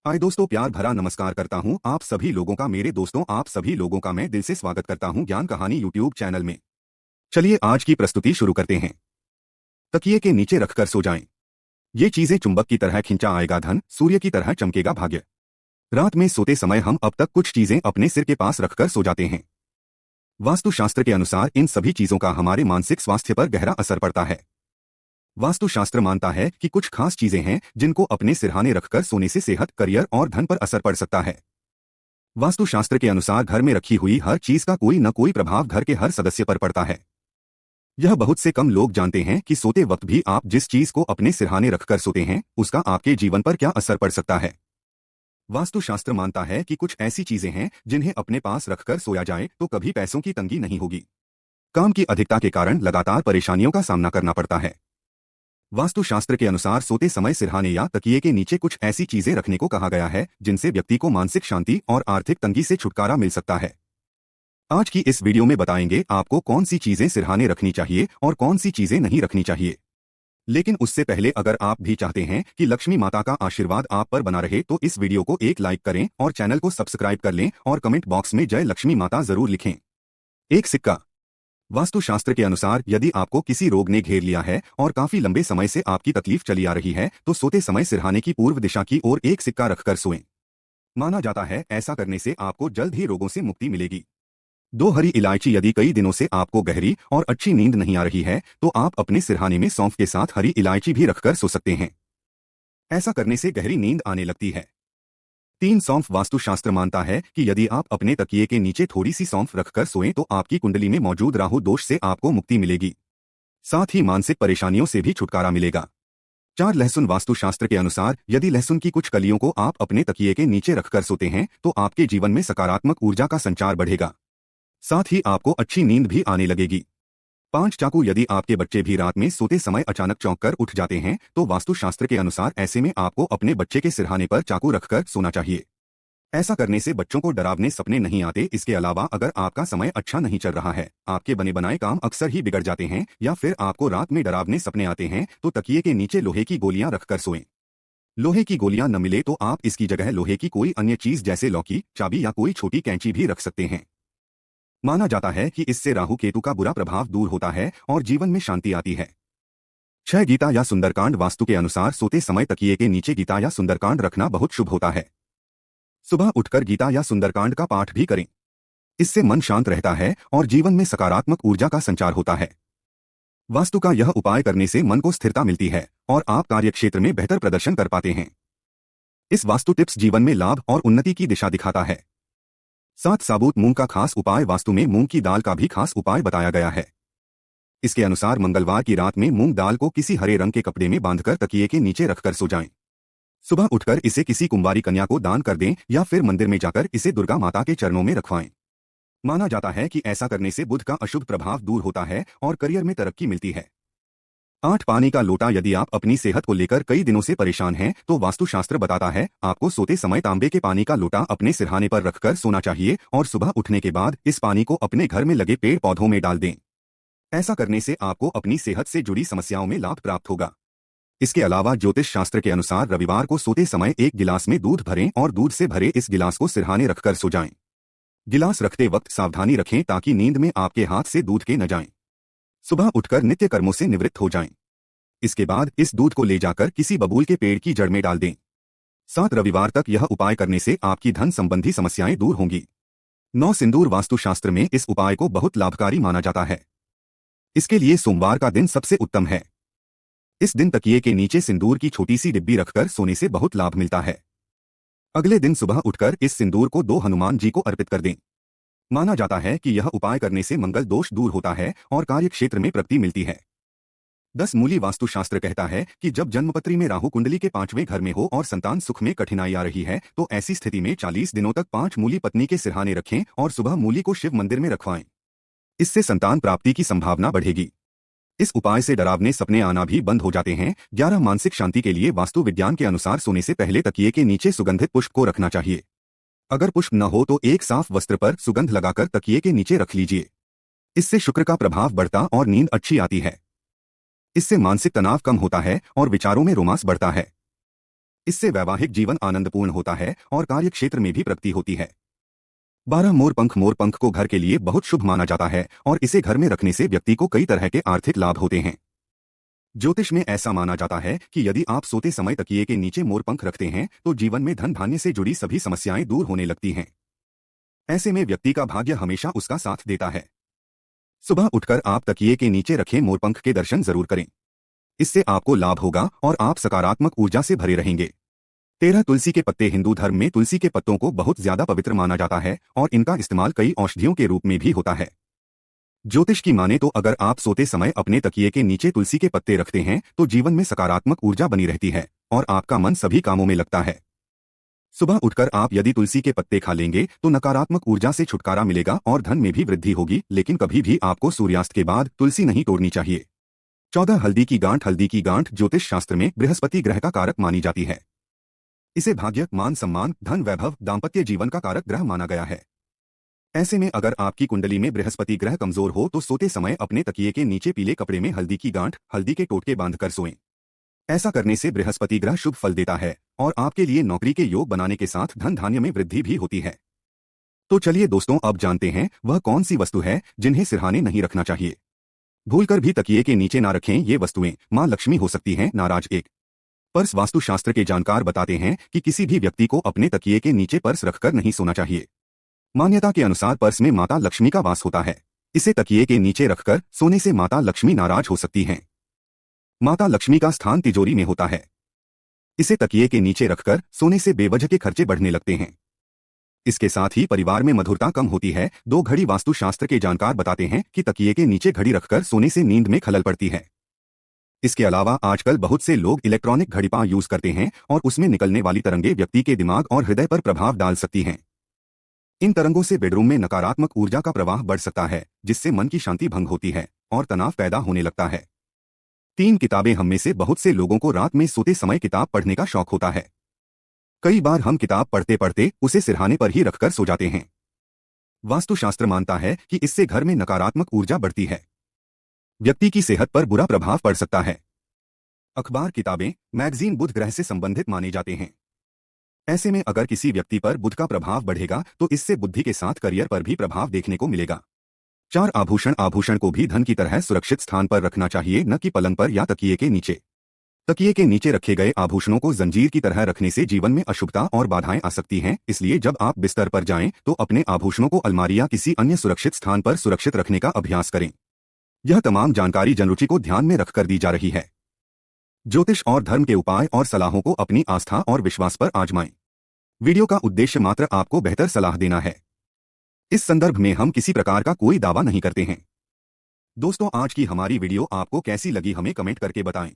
हाय दोस्तों, प्यार भरा नमस्कार करता हूं आप सभी लोगों का। मेरे दोस्तों, आप सभी लोगों का मैं दिल से स्वागत करता हूं ज्ञान कहानी यूट्यूब चैनल में। चलिए आज की प्रस्तुति शुरू करते हैं। तकिए के नीचे रखकर सो जाएं। ये चीजें चुंबक की तरह खिंचा आएगा धन, सूर्य की तरह चमकेगा भाग्य। रात में सोते समय हम अब तक कुछ चीजें अपने सिर के पास रखकर सो जाते हैं। वास्तुशास्त्र के अनुसार इन सभी चीजों का हमारे मानसिक स्वास्थ्य पर गहरा असर पड़ता है। वास्तुशास्त्र मानता है कि कुछ खास चीजें हैं जिनको अपने सिरहाने रखकर सोने से सेहत, करियर और धन पर असर पड़ सकता है। वास्तुशास्त्र के अनुसार घर में रखी हुई हर चीज का कोई न कोई प्रभाव घर के हर सदस्य पर पड़ता है। यह बहुत से कम लोग जानते हैं कि सोते वक्त भी आप जिस चीज को अपने सिरहाने रखकर सोते हैं उसका आपके जीवन पर क्या असर पड़ सकता है। वास्तुशास्त्र मानता है कि कुछ ऐसी चीजें हैं जिन्हें अपने पास रखकर सोया जाए तो कभी पैसों की तंगी नहीं होगी। काम की अधिकता के कारण लगातार परेशानियों का सामना करना पड़ता है। वास्तुशास्त्र के अनुसार सोते समय सिरहाने या तकिए के नीचे कुछ ऐसी चीजें रखने को कहा गया है जिनसे व्यक्ति को मानसिक शांति और आर्थिक तंगी से छुटकारा मिल सकता है। आज की इस वीडियो में बताएंगे आपको कौन सी चीजें सिरहाने रखनी चाहिए और कौन सी चीजें नहीं रखनी चाहिए। लेकिन उससे पहले अगर आप भी चाहते हैं कि लक्ष्मी माता का आशीर्वाद आप पर बना रहे तो इस वीडियो को एक लाइक करें और चैनल को सब्सक्राइब कर लें और कमेंट बॉक्स में जय लक्ष्मी माता जरूर लिखें। एक सिक्का। वास्तुशास्त्र के अनुसार यदि आपको किसी रोग ने घेर लिया है और काफी लंबे समय से आपकी तकलीफ चली आ रही है तो सोते समय सिरहाने की पूर्व दिशा की ओर एक सिक्का रखकर सोएं। माना जाता है ऐसा करने से आपको जल्द ही रोगों से मुक्ति मिलेगी। 2 हरी इलायची। यदि कई दिनों से आपको गहरी और अच्छी नींद नहीं आ रही है तो आप अपने सिरहाने में सौंफ के साथ हरी इलायची भी रखकर सो सकते हैं। ऐसा करने से गहरी नींद आने लगती है। 3 सौंफ। वास्तुशास्त्र मानता है कि यदि आप अपने तकिए के नीचे थोड़ी सी सौंफ रखकर सोएं तो आपकी कुंडली में मौजूद राहु दोष से आपको मुक्ति मिलेगी। साथ ही मानसिक परेशानियों से भी छुटकारा मिलेगा। 4 लहसुन। वास्तुशास्त्र के अनुसार यदि लहसुन की कुछ कलियों को आप अपने तकिए के नीचे रखकर सोते हैं तो आपके जीवन में सकारात्मक ऊर्जा का संचार बढ़ेगा। साथ ही आपको अच्छी नींद भी आने लगेगी। 5 चाकू। यदि आपके बच्चे भी रात में सोते समय अचानक चौंक कर उठ जाते हैं तो वास्तुशास्त्र के अनुसार ऐसे में आपको अपने बच्चे के सिरहाने पर चाकू रखकर सोना चाहिए। ऐसा करने से बच्चों को डरावने सपने नहीं आते। इसके अलावा अगर आपका समय अच्छा नहीं चल रहा है, आपके बने बनाए काम अक्सर ही बिगड़ जाते हैं या फिर आपको रात में डरावने सपने आते हैं तो तकिए के नीचे लोहे की गोलियां रखकर सोएं। लोहे की गोलियां न मिले तो आप इसकी जगह लोहे की कोई अन्य चीज जैसे लौकी, चाबी या कोई छोटी कैंची भी रख सकते हैं। माना जाता है कि इससे राहु केतु का बुरा प्रभाव दूर होता है और जीवन में शांति आती है। 6 गीता या सुंदरकांड। वास्तु के अनुसार सोते समय तकिए के नीचे गीता या सुंदरकांड रखना बहुत शुभ होता है। सुबह उठकर गीता या सुंदरकांड का पाठ भी करें। इससे मन शांत रहता है और जीवन में सकारात्मक ऊर्जा का संचार होता है। वास्तु का यह उपाय करने से मन को स्थिरता मिलती है और आप कार्यक्षेत्र में बेहतर प्रदर्शन कर पाते हैं। इस वास्तु टिप्स जीवन में लाभ और उन्नति की दिशा दिखाता है। 7 साबुत मूंग का खास उपाय। वास्तु में मूंग की दाल का भी खास उपाय बताया गया है। इसके अनुसार मंगलवार की रात में मूंग दाल को किसी हरे रंग के कपड़े में बांधकर तकिए के नीचे रखकर सो जाएं। सुबह उठकर इसे किसी कुंवारी कन्या को दान कर दें या फिर मंदिर में जाकर इसे दुर्गा माता के चरणों में रखवाएं। माना जाता है कि ऐसा करने से बुध का अशुभ प्रभाव दूर होता है और करियर में तरक्की मिलती है। 8 पानी का लोटा। यदि आप अपनी सेहत को लेकर कई दिनों से परेशान हैं तो वास्तुशास्त्र बताता है आपको सोते समय तांबे के पानी का लोटा अपने सिरहाने पर रखकर सोना चाहिए और सुबह उठने के बाद इस पानी को अपने घर में लगे पेड़ पौधों में डाल दें। ऐसा करने से आपको अपनी सेहत से जुड़ी समस्याओं में लाभ प्राप्त होगा। इसके अलावा ज्योतिष शास्त्र के अनुसार रविवार को सोते समय एक गिलास में दूध भरें और दूध से भरे इस गिलास को सिरहाने रखकर सो जाएं। गिलास रखते वक्त सावधानी रखें ताकि नींद में आपके हाथ से दूध के न जाएं। सुबह उठकर नित्य कर्मों से निवृत्त हो जाएं। इसके बाद इस दूध को ले जाकर किसी बबूल के पेड़ की जड़ में डाल दें। 7 रविवार तक यह उपाय करने से आपकी धन संबंधी समस्याएं दूर होंगी। 9 सिंदूर। वास्तुशास्त्र में इस उपाय को बहुत लाभकारी माना जाता है। इसके लिए सोमवार का दिन सबसे उत्तम है। इस दिन तकिए के नीचे सिंदूर की छोटी सी डिब्बी रखकर सोने से बहुत लाभ मिलता है। अगले दिन सुबह उठकर इस सिंदूर को 2 हनुमान जी को अर्पित कर दें। माना जाता है कि यह उपाय करने से मंगल दोष दूर होता है और कार्यक्षेत्र में प्रगति मिलती है। 10 मूली। वास्तुशास्त्र कहता है कि जब जन्मपत्री में राहु कुंडली के 5वें घर में हो और संतान सुख में कठिनाई आ रही है तो ऐसी स्थिति में 40 दिनों तक 5 मूली पत्नी के सिरहाने रखें और सुबह मूली को शिव मंदिर में रखवाएं। इससे संतान प्राप्ति की संभावना बढ़ेगी। इस उपाय से डरावने सपने आना भी बंद हो जाते हैं। 11 मानसिक शांति के लिए वास्तु विज्ञान के अनुसार सोने से पहले तकिए के नीचे सुगंधित पुष्प को रखना चाहिए। अगर पुष्प न हो तो एक साफ वस्त्र पर सुगंध लगाकर तकिए के नीचे रख लीजिए। इससे शुक्र का प्रभाव बढ़ता और नींद अच्छी आती है। इससे मानसिक तनाव कम होता है और विचारों में रोमांस बढ़ता है। इससे वैवाहिक जीवन आनंदपूर्ण होता है और कार्य क्षेत्र में भी प्रगति होती है। 12 मोरपंख को घर के लिए बहुत शुभ माना जाता है और इसे घर में रखने से व्यक्ति को कई तरह के आर्थिक लाभ होते हैं। ज्योतिष में ऐसा माना जाता है कि यदि आप सोते समय तकिए के नीचे मोरपंख रखते हैं तो जीवन में धन धान्य से जुड़ी सभी समस्याएं दूर होने लगती हैं। ऐसे में व्यक्ति का भाग्य हमेशा उसका साथ देता है। सुबह उठकर आप तकिए के नीचे रखे मोरपंख के दर्शन जरूर करें। इससे आपको लाभ होगा और आप सकारात्मक ऊर्जा से भरे रहेंगे। 13 तुलसी के पत्ते। हिंदू धर्म में तुलसी के पत्तों को बहुत ज्यादा पवित्र माना जाता है और इनका इस्तेमाल कई औषधियों के रूप में भी होता है। ज्योतिष की माने तो अगर आप सोते समय अपने तकिए के नीचे तुलसी के पत्ते रखते हैं तो जीवन में सकारात्मक ऊर्जा बनी रहती है और आपका मन सभी कामों में लगता है। सुबह उठकर आप यदि तुलसी के पत्ते खा लेंगे तो नकारात्मक ऊर्जा से छुटकारा मिलेगा और धन में भी वृद्धि होगी, लेकिन कभी भी आपको सूर्यास्त के बाद तुलसी नहीं तोड़नी चाहिए। 14 हल्दी की गांठ। हल्दी की गांठ ज्योतिष शास्त्र में बृहस्पति ग्रह का कारक मानी जाती है। इसे भाग्य, मान सम्मान, धन, वैभव, दाम्पत्य जीवन का कारक ग्रह माना गया है। ऐसे में अगर आपकी कुंडली में बृहस्पति ग्रह कमजोर हो तो सोते समय अपने तकिए के नीचे पीले कपड़े में हल्दी की गांठ, हल्दी के टोटके बांधकर सोएं। ऐसा करने से बृहस्पति ग्रह शुभ फल देता है और आपके लिए नौकरी के योग बनाने के साथ धन धान्य में वृद्धि भी होती है। तो चलिए दोस्तों, अब जानते हैं वह कौन सी वस्तु है जिन्हें सिरहाने नहीं रखना चाहिए। भूलकर भी तकिए के नीचे ना रखें। ये वस्तुएं मां लक्ष्मी हो सकती हैं। नाराज। 1 पर्स। वास्तुशास्त्र के जानकार बताते हैं कि किसी भी व्यक्ति को अपने तकिए के नीचे पर्स रखकर नहीं सोना चाहिए। मान्यता के अनुसार पर्स में माता लक्ष्मी का वास होता है। इसे तकिए के नीचे रखकर सोने से माता लक्ष्मी नाराज हो सकती हैं। माता लक्ष्मी का स्थान तिजोरी में होता है। इसे तकिए के नीचे रखकर सोने से बेवजह के खर्चे बढ़ने लगते हैं। इसके साथ ही परिवार में मधुरता कम होती है। 2 घड़ी। वास्तुशास्त्र के जानकार बताते हैं कि तकिए के नीचे घड़ी रखकर सोने से नींद में खलल पड़ती है। इसके अलावा आजकल बहुत से लोग इलेक्ट्रॉनिक घड़ीपा यूज करते हैं और उसमें निकलने वाली तरंगे व्यक्ति के दिमाग और हृदय पर प्रभाव डाल सकती हैं। इन तरंगों से बेडरूम में नकारात्मक ऊर्जा का प्रवाह बढ़ सकता है, जिससे मन की शांति भंग होती है और तनाव पैदा होने लगता है। 3 किताबें। हम में से बहुत से लोगों को रात में सोते समय किताब पढ़ने का शौक होता है। कई बार हम किताब पढ़ते पढ़ते उसे सिरहाने पर ही रखकर सो जाते हैं। वास्तुशास्त्र मानता है कि इससे घर में नकारात्मक ऊर्जा बढ़ती है। व्यक्ति की सेहत पर बुरा प्रभाव पड़ सकता है। अखबार, किताबें, मैगजीन बुध ग्रह से संबंधित माने जाते हैं। ऐसे में अगर किसी व्यक्ति पर बुध का प्रभाव बढ़ेगा तो इससे बुद्धि के साथ करियर पर भी प्रभाव देखने को मिलेगा। 4 आभूषण। आभूषण को भी धन की तरह सुरक्षित स्थान पर रखना चाहिए, न कि पलंग पर या तकिए के नीचे। तकिए के नीचे रखे गए आभूषणों को जंजीर की तरह रखने से जीवन में अशुभता और बाधाएं आ सकती हैं। इसलिए जब आप बिस्तर पर जाएं तो अपने आभूषणों को अलमारी या किसी अन्य सुरक्षित स्थान पर सुरक्षित रखने का अभ्यास करें। यह तमाम जानकारी जनरुचि को ध्यान में रखकर दी जा रही है। ज्योतिष और धर्म के उपाय और सलाहों को अपनी आस्था और विश्वास पर आजमाएं। वीडियो का उद्देश्य मात्र आपको बेहतर सलाह देना है। इस संदर्भ में हम किसी प्रकार का कोई दावा नहीं करते हैं। दोस्तों, आज की हमारी वीडियो आपको कैसी लगी हमें कमेंट करके बताएं।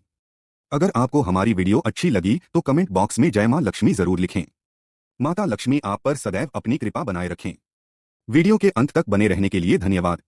अगर आपको हमारी वीडियो अच्छी लगी तो कमेंट बॉक्स में जय मां लक्ष्मी जरूर लिखें। माता लक्ष्मी आप पर सदैव अपनी कृपा बनाए रखें। वीडियो के अंत तक बने रहने के लिए धन्यवाद।